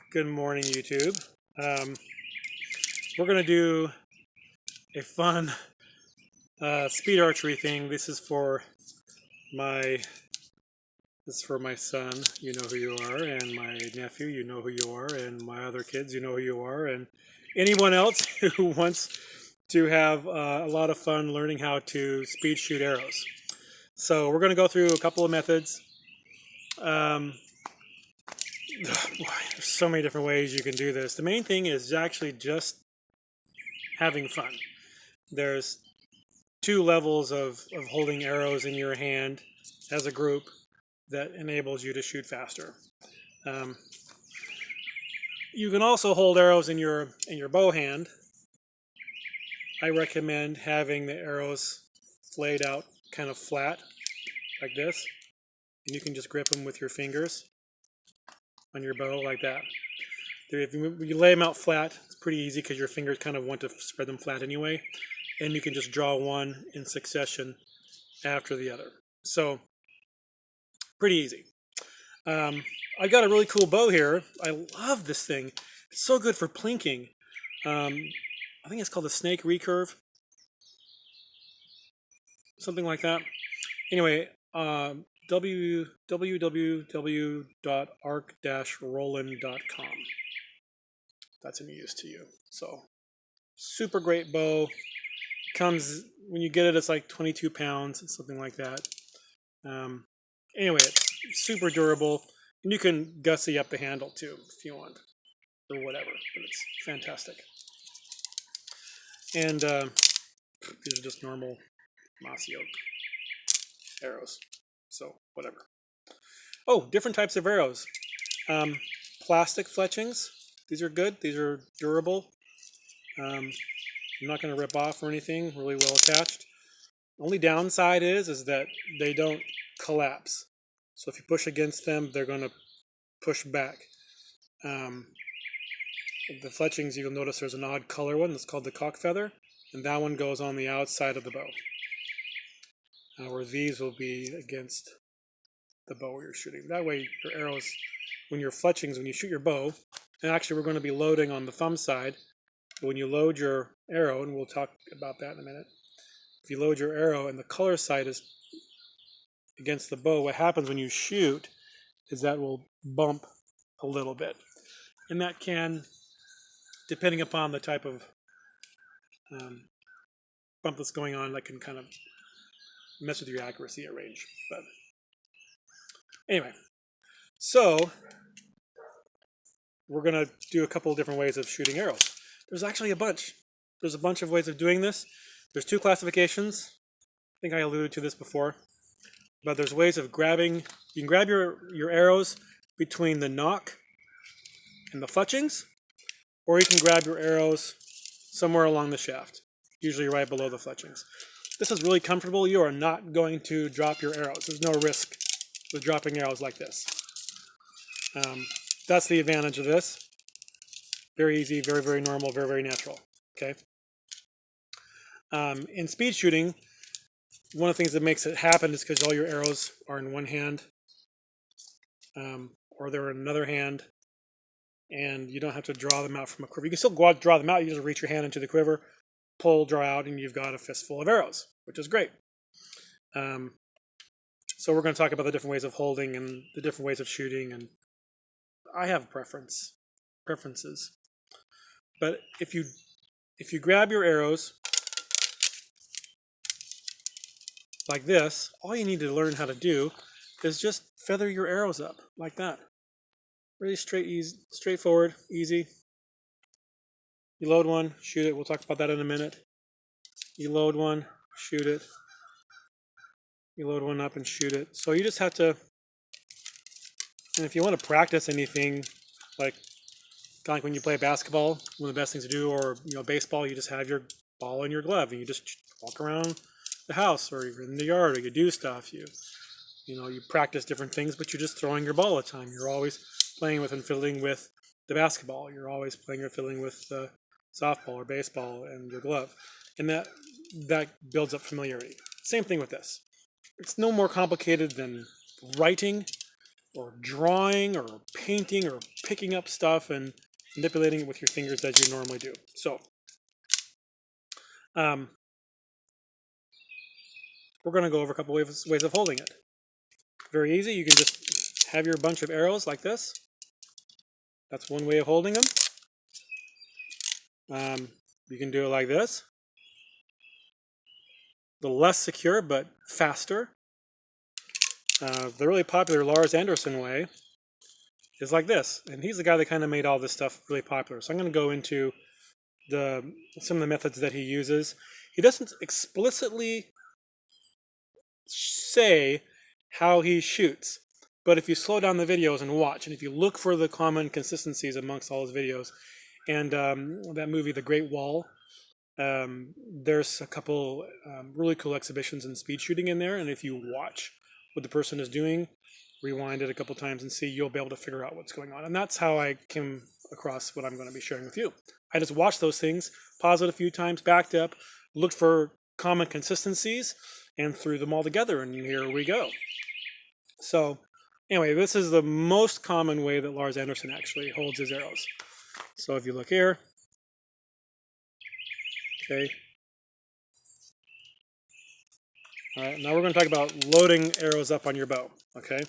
Good morning, YouTube. We're going to do a fun speed archery thing. This is for my son, you know who you are, and my nephew, you know who you are, and my other kids, you know who you are, and anyone else who wants to have a lot of fun learning how to speed shoot arrows. So we're going to go through a couple of methods. There's so many different ways you can do this. The main thing is actually just having fun. There's two levels of holding arrows in your hand as a group that enables you to shoot faster. You can also hold arrows in your bow hand. I recommend having the arrows laid out kind of flat like this, and you can just grip them with your fingers on your bow like that. If you lay them out flat, it's pretty easy because your fingers kind of want to spread them flat anyway, and you can just draw one in succession after the other. So pretty easy. I got a really cool bow here. I love this thing. It's so good for plinking. I think it's called the snake recurve, something like that. Anyway, www.arc-roland.com. That's any use to you. So super great bow. Comes when you get it, it's like 22 pounds, something like that. Anyway, it's super durable, and you can gussy up the handle too if you want, or whatever. But it's fantastic. And these are just normal mossy oak arrows. So whatever. Oh, different types of arrows. Plastic fletchings. These are good. These are durable. I'm not going to rip off or anything. Really well attached. Only downside is that they don't collapse. So if you push against them, they're going to push back. The fletchings, you'll notice there's an odd color one that's called the cock feather, and that one goes on the outside of the bow. Where these will be against the bow you're shooting. That way your arrows, when your fletchings, when you shoot your bow, and actually we're going to be loading on the thumb side, but when you load your arrow, and we'll talk about that in a minute, if you load your arrow and the color side is against the bow, what happens when you shoot is that will bump a little bit. And that can, depending upon the type of bump that's going on, that can kind of mess with your accuracy at range. But anyway, so we're going to do a couple of different ways of shooting arrows. There's actually a bunch. There's a bunch of ways of doing this. There's two classifications. I think I alluded to this before. But there's ways of grabbing. You can grab your arrows between the nock and the fletchings, or you can grab your arrows somewhere along the shaft, usually right below the fletchings. This is really comfortable. You are not going to drop your arrows. There's no risk with dropping arrows like this. That's the advantage of this. Very easy, very, very normal, very, very natural. Okay. In speed shooting, one of the things that makes it happen is because all your arrows are in one hand, or they're in another hand, and you don't have to draw them out from a quiver. You can still go out, draw them out. You just reach your hand into the quiver, pull, draw out, and you've got a fistful of arrows, which is great. So we're going to talk about the different ways of holding and the different ways of shooting, and I have preferences. But if you grab your arrows like this, all you need to learn how to do is just feather your arrows up like that. Really straightforward, easy. You load one, shoot it. We'll talk about that in a minute. You load one, shoot it. You load one up and shoot it. So you just have to, and if you want to practice anything, like when you play basketball, one of the best things to do, or baseball, you just have your ball in your glove and you just walk around the house, or you're in the yard, or you do stuff. You practice different things, but you're just throwing your ball all the time. You're always playing with and fiddling with the basketball. You're always playing or fiddling with the softball or baseball and your glove, and that builds up familiarity. Same thing with this. It's no more complicated than writing or drawing or painting or picking up stuff and manipulating it with your fingers as you normally do. So we're going to go over a couple ways of holding it. Very easy. You can just have your bunch of arrows like this. That's one way of holding them. You can do it like this. A little less secure, but faster. The really popular Lars Anderson way is like this. And he's the guy that kind of made all this stuff really popular. So I'm going to go into some of the methods that he uses. He doesn't explicitly say how he shoots, but if you slow down the videos and watch, and if you look for the common consistencies amongst all his videos, and that movie The Great Wall, there's a couple really cool exhibitions in speed shooting in there, and if you watch what the person is doing, rewind it a couple times and see, you'll be able to figure out what's going on. And that's how I came across what I'm going to be sharing with you. I just watched those things, paused it a few times, backed up, looked for common consistencies, and threw them all together, and here we go. So anyway, this is the most common way that Lars Anderson actually holds his arrows. So if you look here, okay. All right, now we're going to talk about loading arrows up on your bow, okay?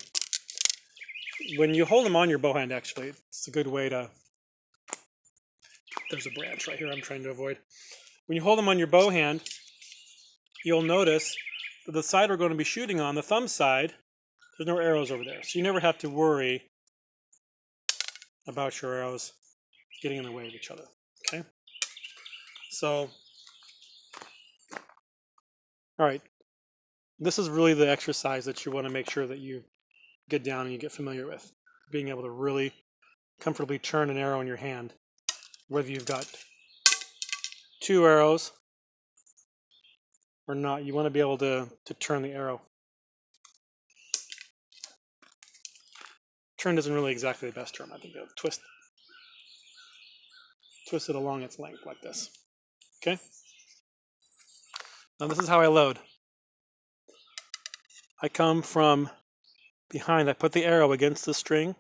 When you hold them on your bow hand, actually, it's a good way to... There's a branch right here I'm trying to avoid. When you hold them on your bow hand, you'll notice that the side we're going to be shooting on, the thumb side, there's no arrows over there. So you never have to worry about your arrows getting in the way of each other, okay? So, all right. This is really the exercise that you want to make sure that you get down and you get familiar with. Being able to really comfortably turn an arrow in your hand. Whether you've got 2 arrows or not, you want to be able to turn the arrow. Turn isn't really exactly the best term. I think they'll twist it along its length like this. Okay? Now this is how I load. I come from behind. I put the arrow against the string,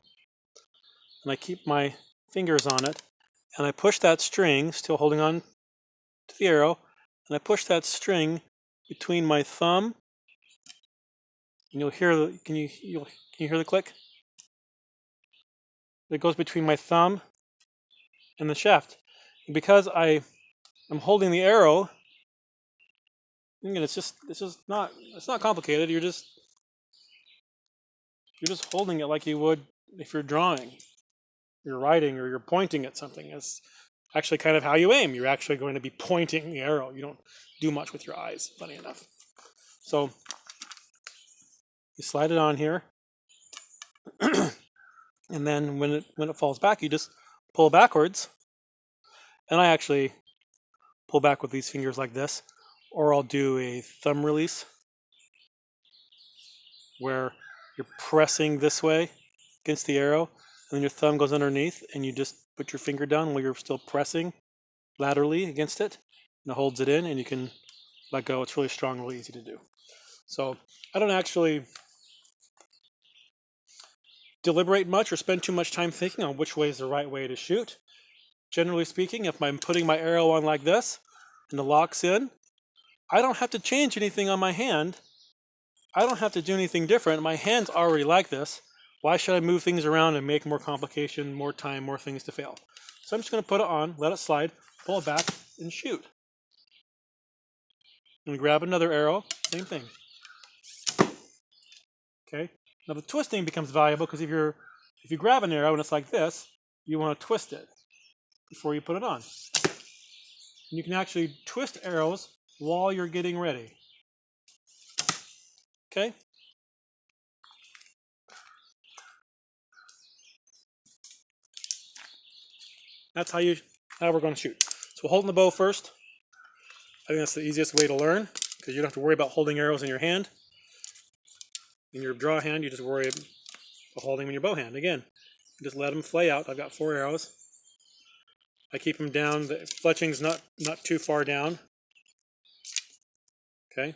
and I keep my fingers on it, and I push that string, still holding on to the arrow, and I push that string between my thumb, and you'll hear the, can you hear the click? It goes between my thumb and the shaft. And because I am holding the arrow, again, it's not complicated. You're just holding it like you would if you're drawing, you're writing, or you're pointing at something. It's actually kind of how you aim. You're actually going to be pointing the arrow. You don't do much with your eyes, funny enough. So you slide it on here, and then when it falls back, you just pull backwards. And I actually pull back with these fingers like this, or I'll do a thumb release where you're pressing this way against the arrow, and then your thumb goes underneath, and you just put your finger down while you're still pressing laterally against it, and it holds it in, and you can let go. It's really strong, really easy to do. So I don't actually deliberate much or spend too much time thinking on which way is the right way to shoot. Generally speaking, if I'm putting my arrow on like this, and the lock's in, I don't have to change anything on my hand. I don't have to do anything different. My hand's already like this. Why should I move things around and make more complication, more time, more things to fail? So I'm just going to put it on, let it slide, pull it back, and shoot. And grab another arrow, same thing. Okay. Now the twisting becomes valuable because if you grab an arrow and it's like this, you want to twist it before you put it on. And you can actually twist arrows while you're getting ready. Okay? That's how we're going to shoot. So we're holding the bow first. I think that's the easiest way to learn because you don't have to worry about holding arrows in your hand. In your draw hand, you just worry about holding them in your bow hand. Again, you just let them flay out. I've got 4 arrows. I keep them down. The fletching's not too far down. Okay?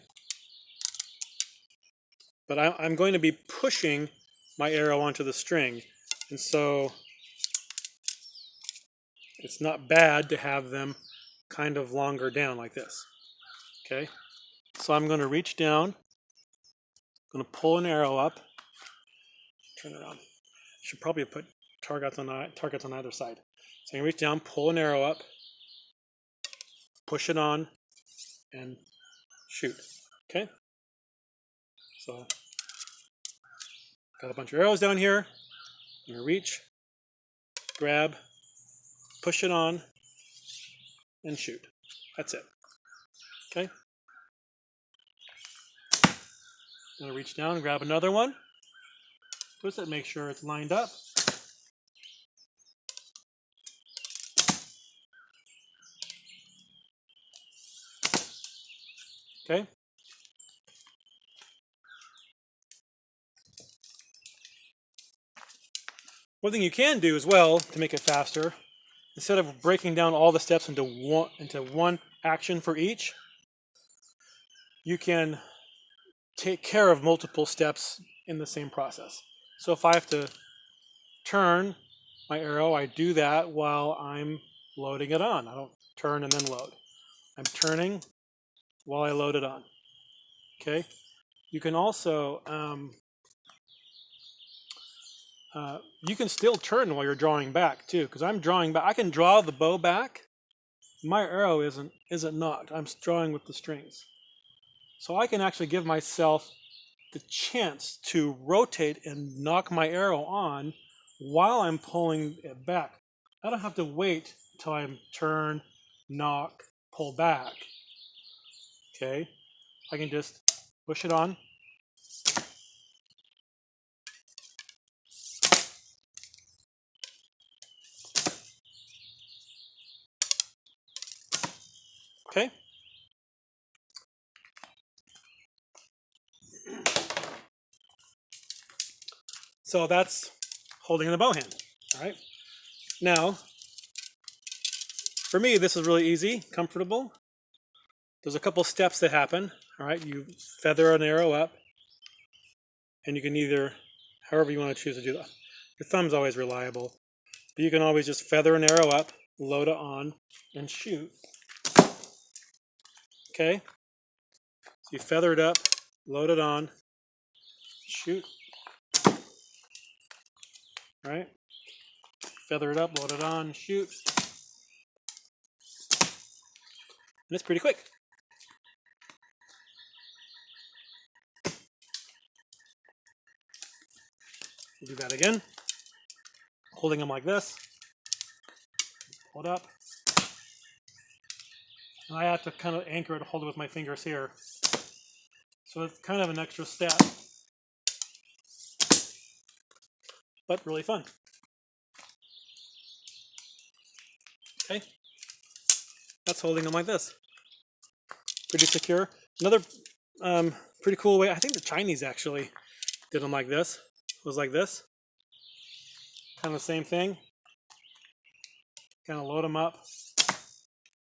But I'm going to be pushing my arrow onto the string. And so it's not bad to have them kind of longer down like this. Okay, so I'm going to reach down, I'm going to pull an arrow up, turn it around. Should probably put targets on either side. So I can reach down, pull an arrow up, push it on, and shoot. Okay, so got a bunch of arrows down here. I'm going to reach, grab, push it on, and shoot. That's it. Okay. I'm going to reach down and grab another one. Twist it, make sure it's lined up. Okay. One thing you can do as well to make it faster, instead of breaking down all the steps into one action for each, you can take care of multiple steps in the same process. So if I have to turn my arrow, I do that while I'm loading it on. I don't turn and then load. I'm turning while I load it on. Okay. You can also you can still turn while you're drawing back too, because I'm drawing back. I can draw the bow back. My arrow isn't knocked. I'm drawing with the strings. So I can actually give myself the chance to rotate and knock my arrow on while I'm pulling it back. I don't have to wait until I turn, knock, pull back. Okay, I can just push it on. Okay. So that's holding in the bow hand. All right. Now, for me, this is really easy, comfortable. There's a couple steps that happen. All right. You feather an arrow up, and you can either, however you want to choose to do that. Your thumb's always reliable, but you can always just feather an arrow up, load it on, and shoot. Okay. So you feather it up, load it on, shoot. Right? Feather it up, load it on, shoot. And it's pretty quick. We'll do that again. Holding them like this. Hold up. And I have to kind of anchor it, hold it with my fingers here. So it's kind of an extra step. But really fun. Okay. That's holding them like this. Pretty secure. Another pretty cool way, I think the Chinese actually did them like this. It was like this. Kind of the same thing. Kind of load them up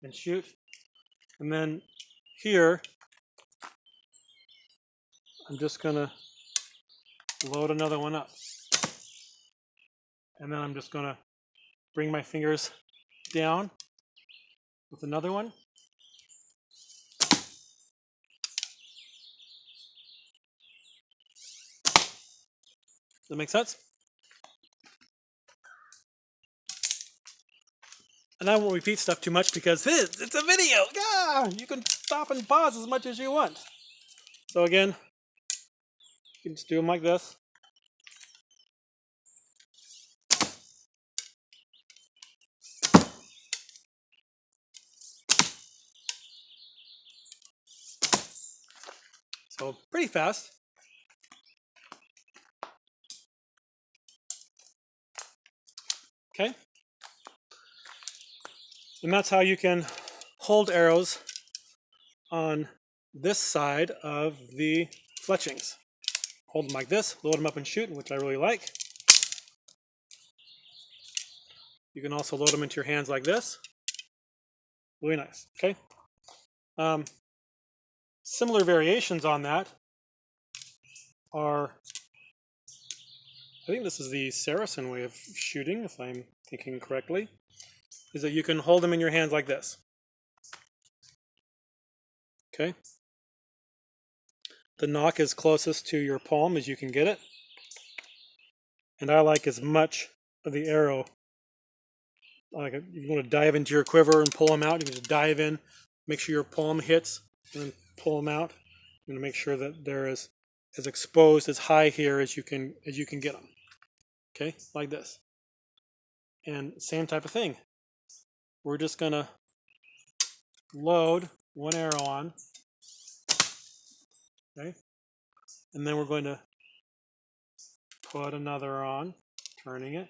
and shoot. And then here, I'm just going to load another one up. And then I'm just going to bring my fingers down with another one. Does that make sense? And I won't repeat stuff too much because it's a video. Yeah, you can stop and pause as much as you want. So again, you can just do them like this. So pretty fast. Okay. And that's how you can hold arrows on this side of the fletchings. Hold them like this, load them up and shoot, which I really like. You can also load them into your hands like this. Really nice. Okay. Similar variations on that are I think this is the Saracen way of shooting, if I'm thinking correctly, is that you can hold them in your hands like this. Okay. The nock is closest to your palm as you can get it. And I like as much of the arrow. Like if you want to dive into your quiver and pull them out, you can just dive in, make sure your palm hits, and then pull them out. I'm going to make sure that they're as exposed as high here as you can get them. Okay, like this. And same type of thing. We're just going to load one arrow on. Okay, and then we're going to put another on, turning it.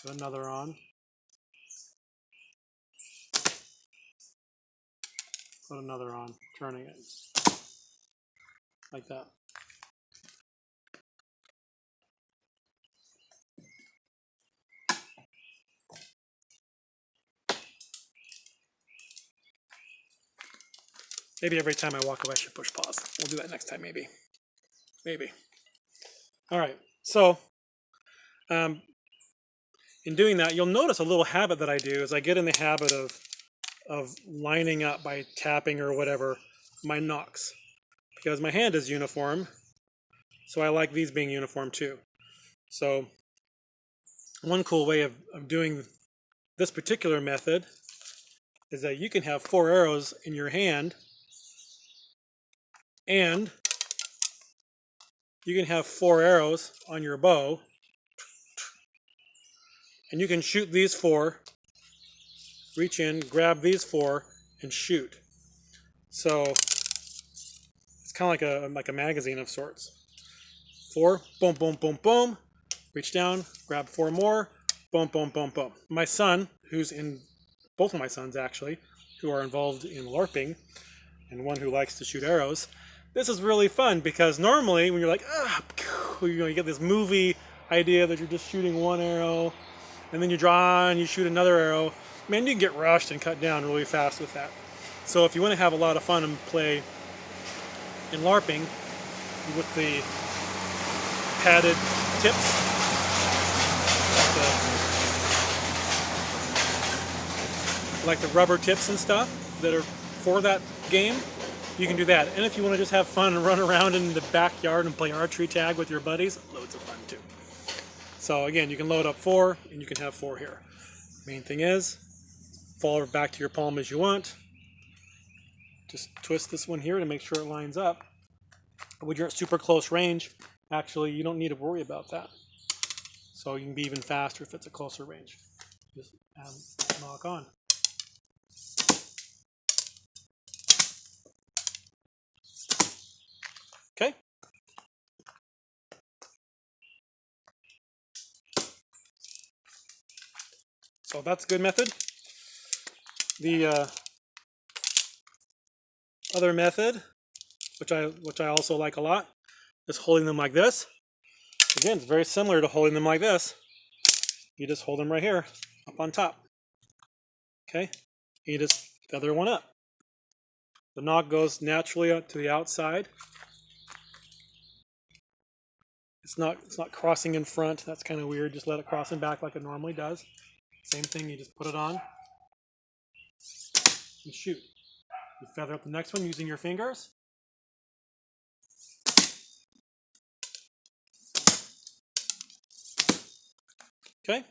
Put another on. Put another on, turning it. Like that. Maybe every time I walk away I should push pause. We'll do that next time, maybe. Maybe. All right, so in doing that, you'll notice a little habit that I do is I get in the habit of lining up by tapping or whatever my nocks. Because my hand is uniform, so I like these being uniform too. So one cool way of doing this particular method is that you can have 4 arrows in your hand, and you can have 4 arrows on your bow, and you can shoot these 4, reach in, grab these 4, and shoot. So it's kind of like a magazine of sorts. 4, boom, boom, boom, boom. Reach down, grab 4 more, boom, boom, boom, boom. My son, both of my sons actually, who are involved in LARPing, and one who likes to shoot arrows, this is really fun because normally when you're like, you get this movie idea that you're just shooting one arrow, and then you draw and you shoot another arrow. Man, you can get rushed and cut down really fast with that. So if you want to have a lot of fun and play in LARPing with the padded tips, like the rubber tips and stuff that are for that game, you can do that. And if you want to just have fun and run around in the backyard and play archery tag with your buddies, loads of fun too. So again, you can load up 4 and you can have 4 here. Main thing is, fall back to your palm as you want. Just twist this one here to make sure it lines up. When you're at super close range, actually you don't need to worry about that. So you can be even faster if it's a closer range. Just knock on. Okay. So that's a good method. The other method, which I also like a lot, is holding them like this. Again, it's very similar to holding them like this. You just hold them right here, up on top. Okay? And you just feather one up. The nock goes naturally out to the outside. It's not crossing in front. That's kind of weird. Just let it cross in back like it normally does. Same thing, you just put it on and shoot. You feather up the next one using your fingers. Okay?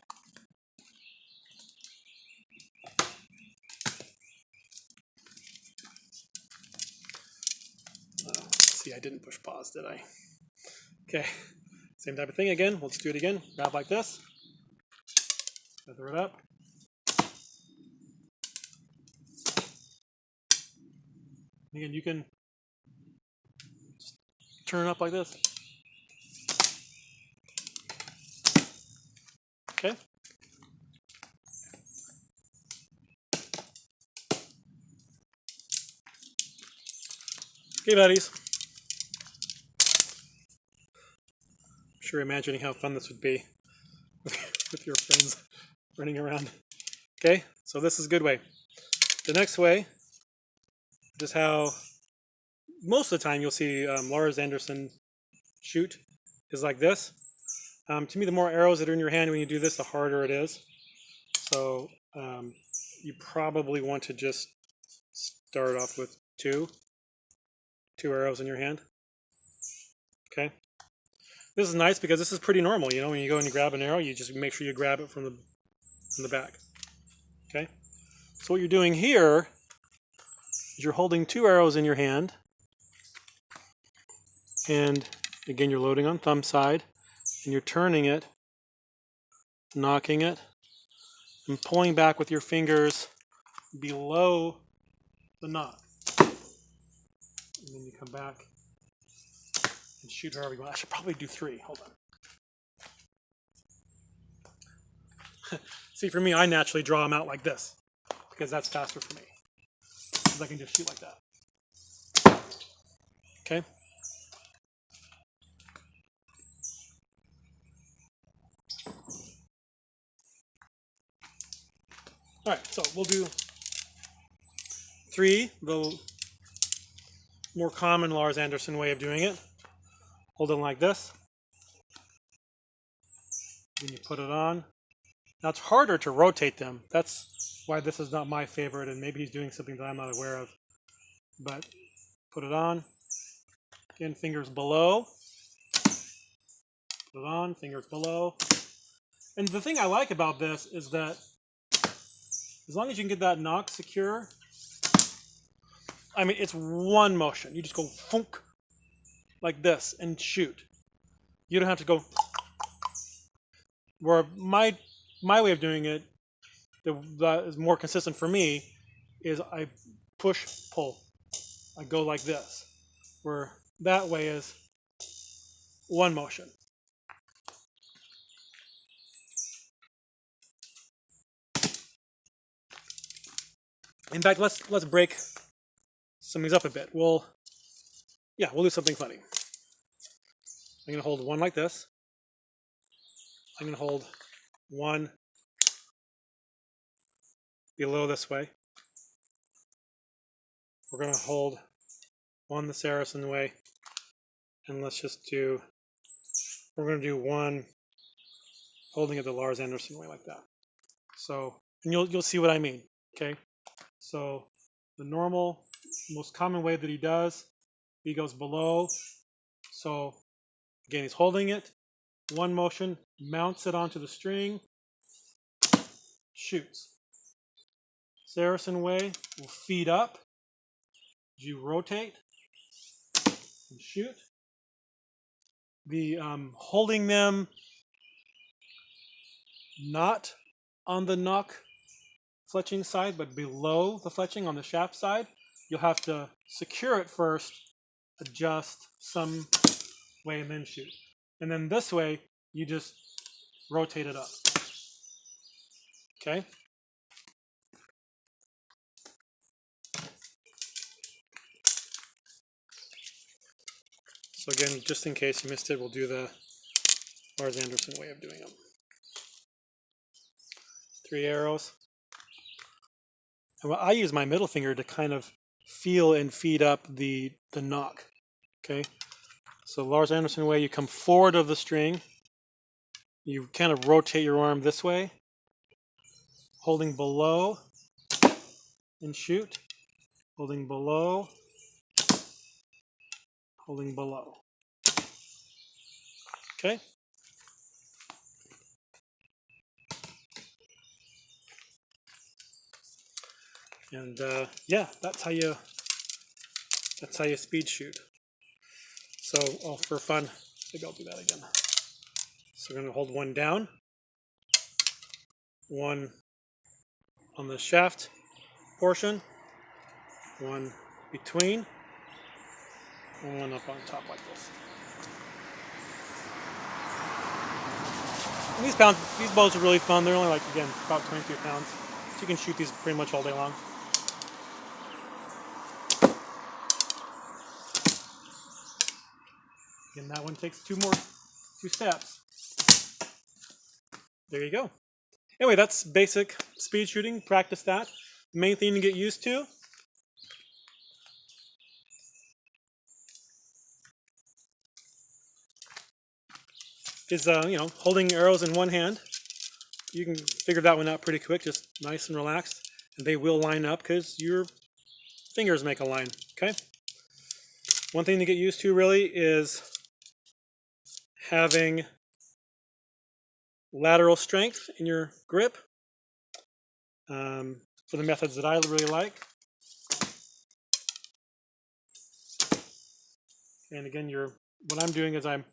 See, I didn't push pause, did I? Okay. Same type of thing again. Let's do it again. Grab like this. Feather it up. Again, you can just turn it up like this. Okay. Okay, buddies. I'm sure imagining how fun this would be with your friends running around. Okay, so this is a good way. The next way is how most of the time you'll see Lars Anderson shoot, is like this. To me, the more arrows that are in your hand when you do this, the harder it is. So you probably want to just start off with two arrows in your hand. Okay. This is nice because this is pretty normal. You know, when you go and you grab an arrow, you just make sure you grab it from the back. Okay. So what you're doing here is you're holding two arrows in your hand, and again you're loading on thumb side, and you're turning it, knocking it, and pulling back with your fingers below the knock. And then you come back and shoot however you want. I should probably do three. Hold on. See, for me, I naturally draw them out like this because that's faster for me. Because I can just shoot like that. Okay? All right, so we'll do three, the more common Lars Anderson way of doing it. Hold it like this. Then you put it on. Now it's harder to rotate them. That's why this is not my favorite, and maybe he's doing something that I'm not aware of. But put it on. Again, fingers below. Put it on, fingers below. And the thing I like about this is that as long as you can get that knock secure, I mean, it's one motion. You just go funk like this and shoot. You don't have to go. Where my way of doing it, that is more consistent for me, is I push, pull. I go like this. Where that way is one motion. In fact, let's break some of these up a bit. We'll do something funny. I'm going to hold one like this. I'm going to hold one below this way. We're going to hold one the Saracen way. And we're going to do one holding it the Lars Anderson way like that. So, and you'll see what I mean, okay? So, the normal, most common way that he does, he goes below. So, again, he's holding it, one motion, mounts it onto the string, shoots. Saracen way will feed up, you rotate, and shoot. The holding them not on the knock fletching side, but below the fletching on the shaft side, you'll have to secure it first, adjust some way, and then shoot. And then this way, you just rotate it up. Okay? So again, just in case you missed it, we'll do the Lars Anderson way of doing them. 3 arrows. And I use my middle finger to kind of feel and feed up the knock. Okay? So Lars Anderson way, you come forward of the string. You kind of rotate your arm this way, holding below and shoot. Holding below, holding below. Okay? And yeah, that's how you speed shoot. So, for fun, maybe I'll do that again. So we're going to hold one down, one on the shaft portion, one between, and one up on top like this. And these bows are really fun. They're only again, about 22 pounds. So you can shoot these pretty much all day long. And that one takes two steps. There you go. Anyway, that's basic speed shooting. Practice that. The main thing to get used to is holding arrows in one hand. You can figure that one out pretty quick, just nice and relaxed. And they will line up because your fingers make a line, okay? One thing to get used to really is having lateral strength in your grip for the methods that I really like. And again, what I'm doing is I'm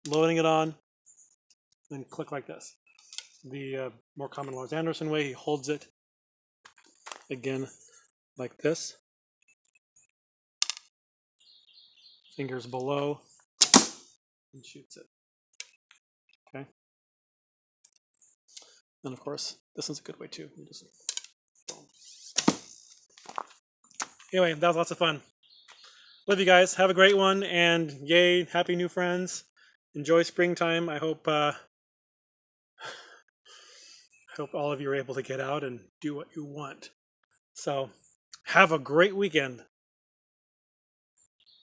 loading it on, then click like this. The more common Lars Anderson way, he holds it again like this. Fingers below and shoots it. Okay. And of course, this one's a good way too. Anyway, that was lots of fun. Love you guys. Have a great one, and yay, happy new friends. Enjoy springtime. I hope all of you are able to get out and do what you want. So have a great weekend.